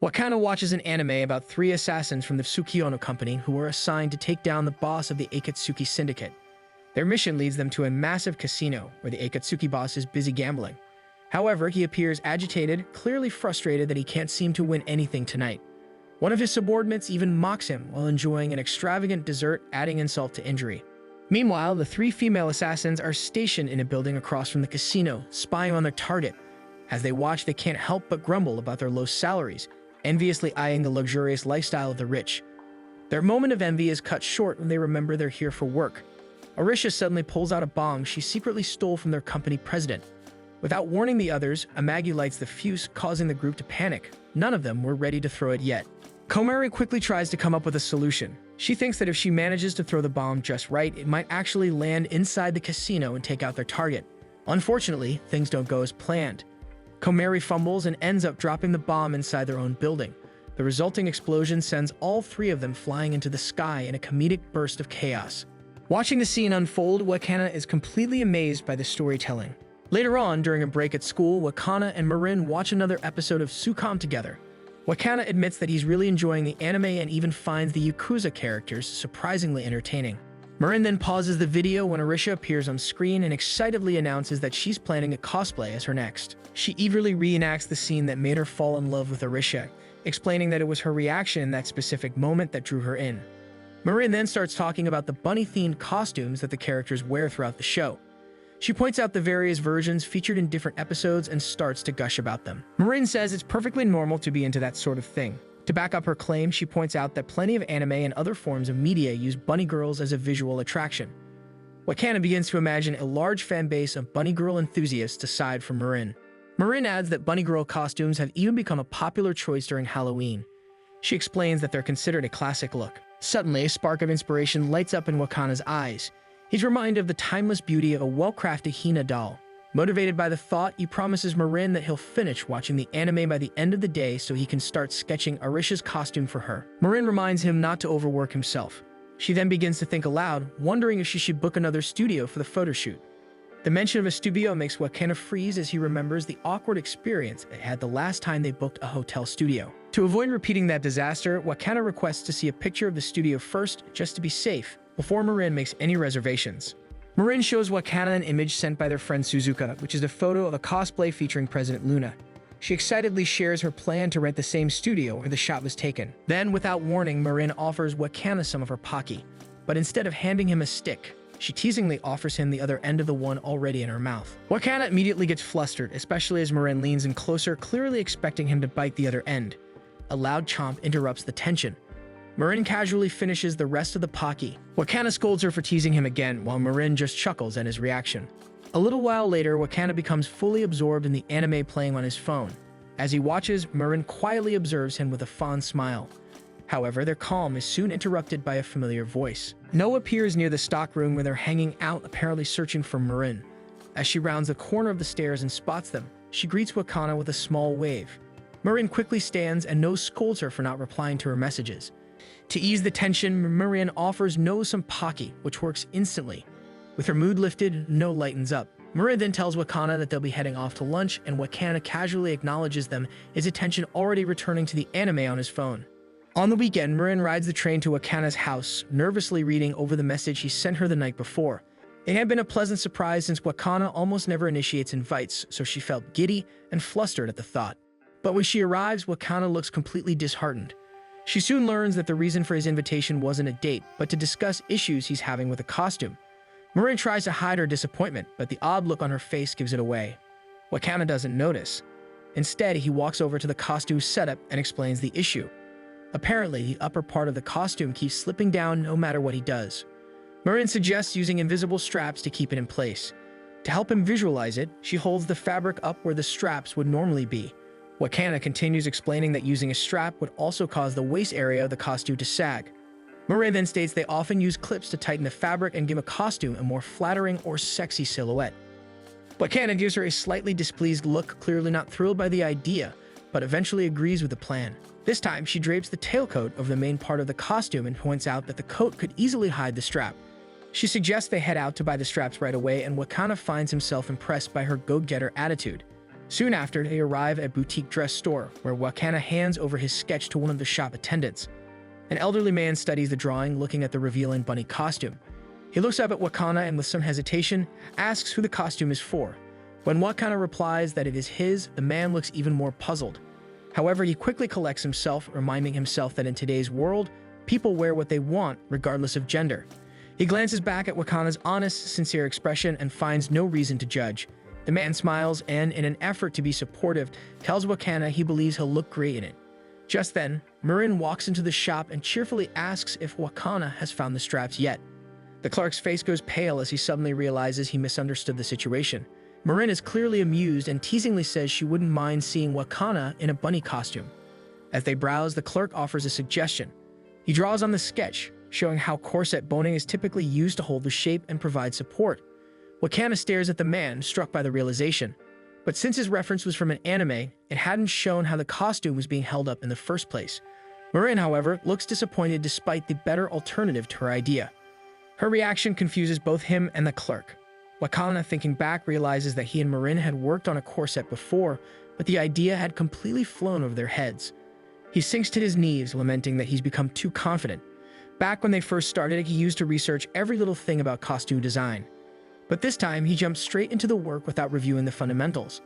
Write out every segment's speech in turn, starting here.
Wakana watches an anime about three assassins from the Tsukiyono company who were assigned to take down the boss of the Akatsuki syndicate. Their mission leads them to a massive casino where the Akatsuki boss is busy gambling. However, he appears agitated, clearly frustrated that he can't seem to win anything tonight. One of his subordinates even mocks him while enjoying an extravagant dessert, adding insult to injury. Meanwhile, the three female assassins are stationed in a building across from the casino, spying on their target. As they watch, they can't help but grumble about their low salaries, enviously eyeing the luxurious lifestyle of the rich. Their moment of envy is cut short when they remember they're here for work. Arisha suddenly pulls out a bomb she secretly stole from their company president. Without warning the others, Amagi lights the fuse, causing the group to panic. None of them were ready to throw it yet. Komari quickly tries to come up with a solution. She thinks that if she manages to throw the bomb just right, it might actually land inside the casino and take out their target. Unfortunately, things don't go as planned. Komari fumbles and ends up dropping the bomb inside their own building. The resulting explosion sends all three of them flying into the sky in a comedic burst of chaos. Watching the scene unfold, Wakana is completely amazed by the storytelling. Later on, during a break at school, Wakana and Marin watch another episode of Sucom together. Wakana admits that he's really enjoying the anime and even finds the Yakuza characters surprisingly entertaining. Marin then pauses the video when Arisha appears on screen and excitedly announces that she's planning a cosplay as her next. She eagerly reenacts the scene that made her fall in love with Arisha, explaining that it was her reaction in that specific moment that drew her in. Marin then starts talking about the bunny-themed costumes that the characters wear throughout the show. She points out the various versions featured in different episodes and starts to gush about them. Marin says it's perfectly normal to be into that sort of thing. To back up her claim, she points out that plenty of anime and other forms of media use bunny girls as a visual attraction. Wakana begins to imagine a large fan base of bunny girl enthusiasts aside from Marin. Marin adds that bunny girl costumes have even become a popular choice during Halloween. She explains that they're considered a classic look. Suddenly, a spark of inspiration lights up in Wakana's eyes. He's reminded of the timeless beauty of a well-crafted Hina doll. Motivated by the thought, he promises Marin that he'll finish watching the anime by the end of the day so he can start sketching Arisha's costume for her. Marin reminds him not to overwork himself. She then begins to think aloud, wondering if she should book another studio for the photo shoot. The mention of a studio makes Wakana freeze as he remembers the awkward experience they had the last time they booked a hotel studio. To avoid repeating that disaster, Wakana requests to see a picture of the studio first, just to be safe, before Marin makes any reservations. Marin shows Wakana an image sent by their friend Suzuka, which is a photo of a cosplay featuring President Luna. She excitedly shares her plan to rent the same studio where the shot was taken. Then, without warning, Marin offers Wakana some of her Pocky, but instead of handing him a stick, she teasingly offers him the other end of the one already in her mouth. Wakana immediately gets flustered, especially as Marin leans in closer, clearly expecting him to bite the other end. A loud chomp interrupts the tension. Marin casually finishes the rest of the Pocky. Wakana scolds her for teasing him again, while Marin just chuckles at his reaction. A little while later, Wakana becomes fully absorbed in the anime playing on his phone. As he watches, Marin quietly observes him with a fond smile. However, their calm is soon interrupted by a familiar voice. No appears near the stockroom where they're hanging out, apparently searching for Marin. As she rounds the corner of the stairs and spots them, she greets Wakana with a small wave. Marin quickly stands and No scolds her for not replying to her messages. To ease the tension, Marin offers No some Pocky, which works instantly. With her mood lifted, No lightens up. Marin then tells Wakana that they'll be heading off to lunch, and Wakana casually acknowledges them, his attention already returning to the anime on his phone. On the weekend, Marin rides the train to Wakana's house, nervously reading over the message he sent her the night before. It had been a pleasant surprise since Wakana almost never initiates invites, so she felt giddy and flustered at the thought. But when she arrives, Wakana looks completely disheartened. She soon learns that the reason for his invitation wasn't a date, but to discuss issues he's having with a costume. Marin tries to hide her disappointment, but the odd look on her face gives it away. Wakana doesn't notice. Instead, he walks over to the costume setup and explains the issue. Apparently, the upper part of the costume keeps slipping down no matter what he does. Marin suggests using invisible straps to keep it in place. To help him visualize it, she holds the fabric up where the straps would normally be. Wakana continues explaining that using a strap would also cause the waist area of the costume to sag. Marin then states they often use clips to tighten the fabric and give a costume a more flattering or sexy silhouette. Wakana gives her a slightly displeased look, clearly not thrilled by the idea, but eventually agrees with the plan. This time, she drapes the tailcoat over the main part of the costume and points out that the coat could easily hide the strap. She suggests they head out to buy the straps right away, and Wakana finds himself impressed by her go-getter attitude. Soon after, they arrive at a boutique dress store, where Wakana hands over his sketch to one of the shop attendants. An elderly man studies the drawing, looking at the revealing bunny costume. He looks up at Wakana and with some hesitation, asks who the costume is for. When Wakana replies that it is his, the man looks even more puzzled. However, he quickly collects himself, reminding himself that in today's world, people wear what they want, regardless of gender. He glances back at Wakana's honest, sincere expression and finds no reason to judge. The man smiles and, in an effort to be supportive, tells Wakana he believes he'll look great in it. Just then, Marin walks into the shop and cheerfully asks if Wakana has found the straps yet. The clerk's face goes pale as he suddenly realizes he misunderstood the situation. Marin is clearly amused and teasingly says she wouldn't mind seeing Wakana in a bunny costume. As they browse, the clerk offers a suggestion. He draws on the sketch, showing how corset boning is typically used to hold the shape and provide support. Wakana stares at the man, struck by the realization. But since his reference was from an anime, it hadn't shown how the costume was being held up in the first place. Marin, however, looks disappointed despite the better alternative to her idea. Her reaction confuses both him and the clerk. Wakana, thinking back, realizes that he and Marin had worked on a corset before, but the idea had completely flown over their heads. He sinks to his knees, lamenting that he's become too confident. Back when they first started, he used to research every little thing about costume design. But this time, he jumps straight into the work without reviewing the fundamentals.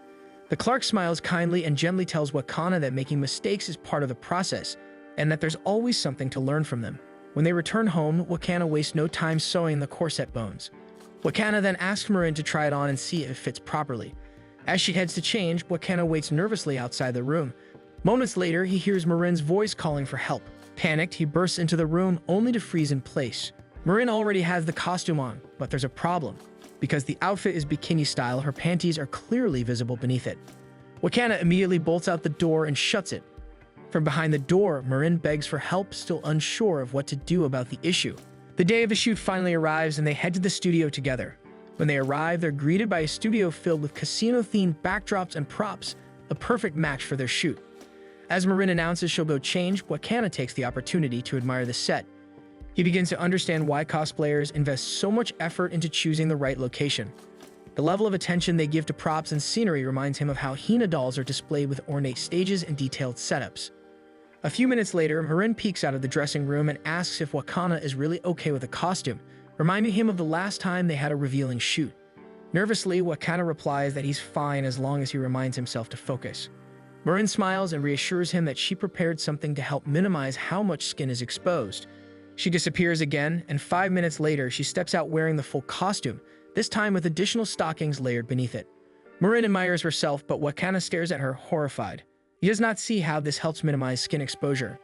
The clerk smiles kindly and gently tells Wakana that making mistakes is part of the process, and that there's always something to learn from them. When they return home, Wakana wastes no time sewing the corset bones. Wakana then asks Marin to try it on and see if it fits properly. As she heads to change, Wakana waits nervously outside the room. Moments later, he hears Marin's voice calling for help. Panicked, he bursts into the room only to freeze in place. Marin already has the costume on, but there's a problem. Because the outfit is bikini style, her panties are clearly visible beneath it. Wakana immediately bolts out the door and shuts it. From behind the door, Marin begs for help, still unsure of what to do about the issue. The day of the shoot finally arrives and they head to the studio together. When they arrive, they're greeted by a studio filled with casino-themed backdrops and props, a perfect match for their shoot. As Marin announces she'll go change, Wakana takes the opportunity to admire the set. He begins to understand why cosplayers invest so much effort into choosing the right location. The level of attention they give to props and scenery reminds him of how Hina dolls are displayed with ornate stages and detailed setups. A few minutes later, Marin peeks out of the dressing room and asks if Wakana is really okay with the costume, reminding him of the last time they had a revealing shoot. Nervously, Wakana replies that he's fine as long as he reminds himself to focus. Marin smiles and reassures him that she prepared something to help minimize how much skin is exposed. She disappears again, and 5 minutes later, she steps out wearing the full costume, this time with additional stockings layered beneath it. Marin admires herself, but Wakana stares at her, horrified. He does not see how this helps minimize skin exposure.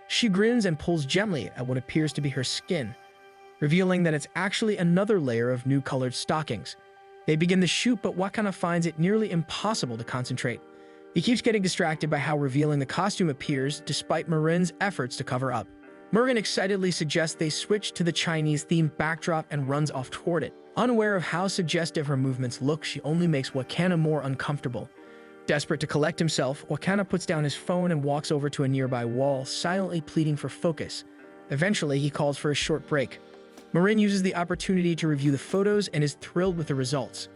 She grins and pulls gently at what appears to be her skin, revealing that it's actually another layer of new colored stockings. They begin the shoot, but Wakana finds it nearly impossible to concentrate. He keeps getting distracted by how revealing the costume appears, despite Marin's efforts to cover up. Marin excitedly suggests they switch to the Chinese-themed backdrop and runs off toward it. Unaware of how suggestive her movements look, she only makes Wakana more uncomfortable. Desperate to collect himself, Wakana puts down his phone and walks over to a nearby wall, silently pleading for focus. Eventually, he calls for a short break. Marin uses the opportunity to review the photos and is thrilled with the results.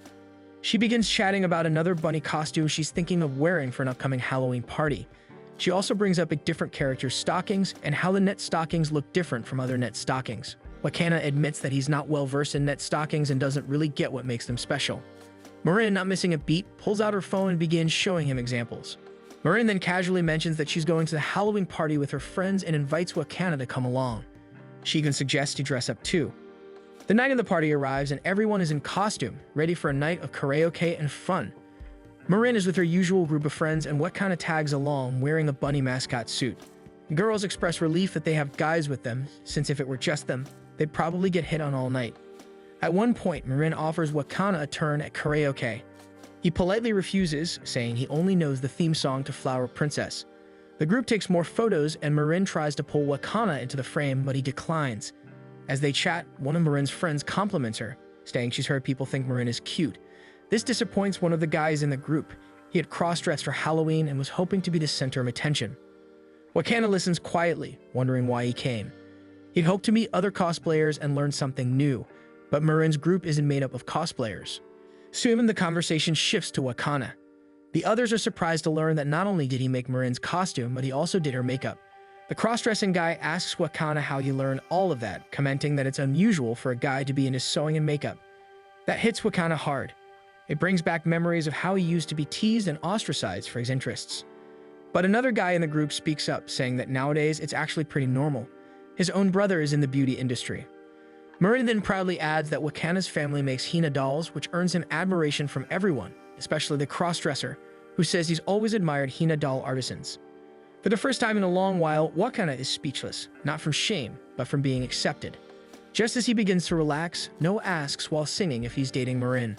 She begins chatting about another bunny costume she's thinking of wearing for an upcoming Halloween party. She also brings up a different character's stockings and how the net stockings look different from other net stockings. Wakana admits that he's not well versed in net stockings and doesn't really get what makes them special. Marin, not missing a beat, pulls out her phone and begins showing him examples. Marin then casually mentions that she's going to the Halloween party with her friends and invites Wakana to come along. She even suggests he dress up too. The night of the party arrives and everyone is in costume, ready for a night of karaoke and fun. Marin is with her usual group of friends and Wakana tags along, wearing a bunny mascot suit. The girls express relief that they have guys with them, since if it were just them, they'd probably get hit on all night. At one point, Marin offers Wakana a turn at karaoke. He politely refuses, saying he only knows the theme song to Flower Princess. The group takes more photos and Marin tries to pull Wakana into the frame, but he declines. As they chat, one of Marin's friends compliments her, saying she's heard people think Marin is cute. This disappoints one of the guys in the group. He had cross-dressed for Halloween and was hoping to be the center of attention. Wakana listens quietly, wondering why he came. He'd hoped to meet other cosplayers and learn something new, but Marin's group isn't made up of cosplayers. Soon the conversation shifts to Wakana. The others are surprised to learn that not only did he make Marin's costume, but he also did her makeup. The cross-dressing guy asks Wakana how he learned all of that, commenting that it's unusual for a guy to be into sewing and makeup. That hits Wakana hard. It brings back memories of how he used to be teased and ostracized for his interests. But another guy in the group speaks up, saying that nowadays it's actually pretty normal. His own brother is in the beauty industry. Marin then proudly adds that Wakana's family makes Hina dolls, which earns him admiration from everyone, especially the cross-dresser, who says he's always admired Hina doll artisans. For the first time in a long while, Wakana is speechless, not from shame, but from being accepted. Just as he begins to relax, Noah asks while singing if he's dating Marin.